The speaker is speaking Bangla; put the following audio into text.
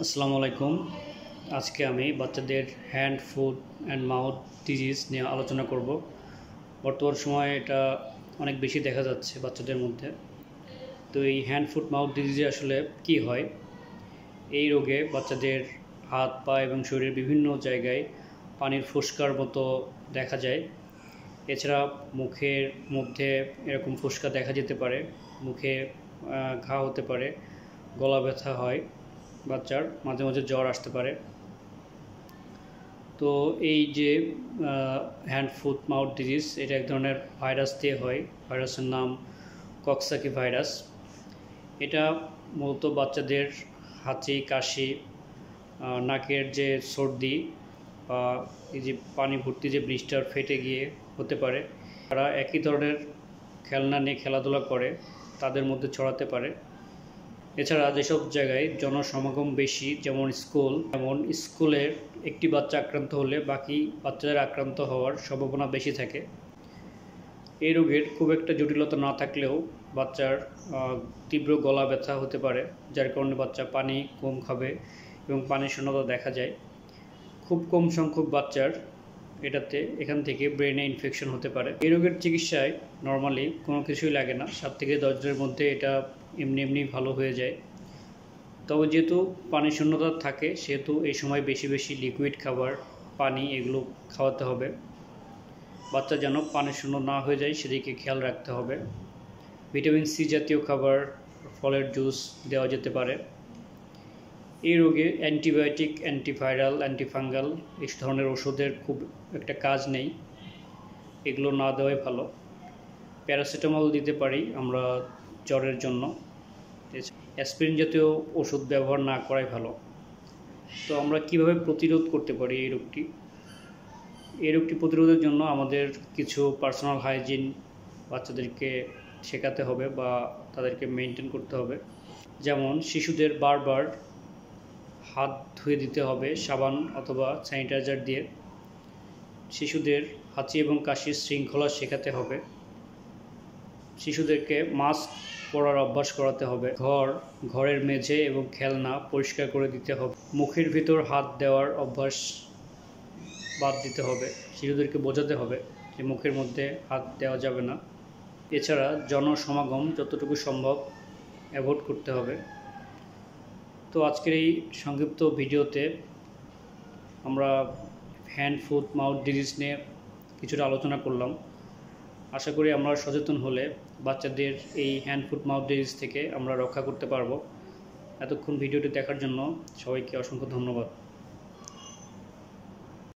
আসসালামু আলাইকুম। আজকে আমি বাচ্চাদের hand, foot and mouth disease নিয়ে আলোচনা করব। বর্তমান সময়ে এটা অনেক বেশি দেখা যাচ্ছে বাচ্চাদের মধ্যে। তো এই হ্যান্ড, ফুট, মাউথ ডিজিজে আসলে কি হয়? এই রোগে বাচ্চাদের হাত, পা এবং শরীরের বিভিন্ন জায়গায় পানির ফোস্কার মতো দেখা যায়। এছাড়া মুখের মধ্যে এরকম ফোস্কা দেখা যেতে পারে, মুখে ঘা হতে পারে, গলা ব্যথা হয়, বাচ্চার মাঝে মাঝে জ্বর আসতে পারে। তো এই যে হ্যান্ড, ফুট, মাউথ ডিজিজ, এটা এক ধরনের ভাইরাস দিয়ে হয়। ভাইরাসের নাম কক্সাকি ভাইরাস। এটা মূলত বাচ্চাদের হাঁচি, কাশি, নাকের যে সর্দি বা এই যে পানি ভর্তি যে ব্লিস্টার ফেটে গিয়ে হতে পারে। তারা একই ধরনের খেলনা নিয়ে খেলাধুলা করে, তাদের মধ্যে ছড়াতে পারে। এছাড়া যেসব জায়গায় জনসমাগম বেশি, যেমন স্কুলের একটি বাচ্চা আক্রান্ত হলে বাকি বাচ্চাদের আক্রান্ত হওয়ার সম্ভাবনা বেশি থাকে। এই রোগের খুব একটা জটিলতা না থাকলেও বাচ্চার তীব্র গলা ব্যথা হতে পারে, যার কারণে বাচ্চা পানি কম খাবে এবং পানির শূন্যতা দেখা যায়। খুব কম সংখ্যক বাচ্চার এখান থেকে ব্রেনে ইনফেকশন হতে পারে। এই রোগের চিকিৎসায় নর্মালি কোনো কিছুই লাগে না, 7 থেকে 10 দিনের মধ্যে এটা এমনি ভালো হয়ে যায়। তবে যেহেতু পানির শূন্যতা থাকে, সেহেতু এই সময় বেশি লিকুইড খাবার, পানি এগুলো খাওয়াতে হবে। বাচ্চা যেন পানির শূন্য না হয়ে যায় সেদিকে খেয়াল রাখতে হবে। ভিটামিন সি জাতীয় খাবার, ফলের জুস দেওয়া যেতে পারে। এই রোগে অ্যান্টিবায়োটিক, অ্যান্টিভাইরাল, অ্যান্টিফাঙ্গাল এই ধরনের ওষুধের খুব একটা কাজ নেই, এগুলো না দেওয়াই ভালো। প্যারাসিটামল দিতে পারি আমরা জ্বরের জন্য, অ্যাসপিরিন জাতীয় ওষুধ ব্যবহার না করাই ভালো। তো আমরা কিভাবে প্রতিরোধ করতে পারি এই রোগটি প্রতিরোধের জন্য আমাদের কিছু পার্সোনাল হাইজিন বাচ্চাদেরকে শেখাতে হবে বা তাদেরকে মেনটেন করতে হবে। যেমন শিশুদের বারবার হাত ধুয়ে দিতে হবে সাবান অথবা স্যানিটাইজার দিয়ে। শিশুদের হাঁচি এবং কাশির শৃঙ্খলা শেখাতে হবে। শিশুদেরকে মাস্ক পরার অভ্যাস করাতে হবে। ঘরের মেঝে এবং খেলনা পরিষ্কার করে দিতে হবে। মুখের ভিতর হাত দেওয়ার অভ্যাস বাদ দিতে হবে। শিশুদেরকে বোঝাতে হবে যে মুখের মধ্যে হাত দেওয়া যাবে না। এছাড়া জনসমাগম যতটুকু সম্ভব অ্যাভয়েড করতে হবে। তো আজকের এই সংক্ষিপ্ত ভিডিওতে আমরা হ্যান্ড, ফুট, মাউথ ডিজিজ নিয়ে কিছুটা আলোচনা করলাম। আশা করি আমরা সচেতন হলে বাচ্চাদের এই হ্যান্ড, ফুট, মাউথ ডিজিজ থেকে আমরা রক্ষা করতে পারবো। এতক্ষণ ভিডিওটি দেখার জন্য সবাইকে অসংখ্য ধন্যবাদ।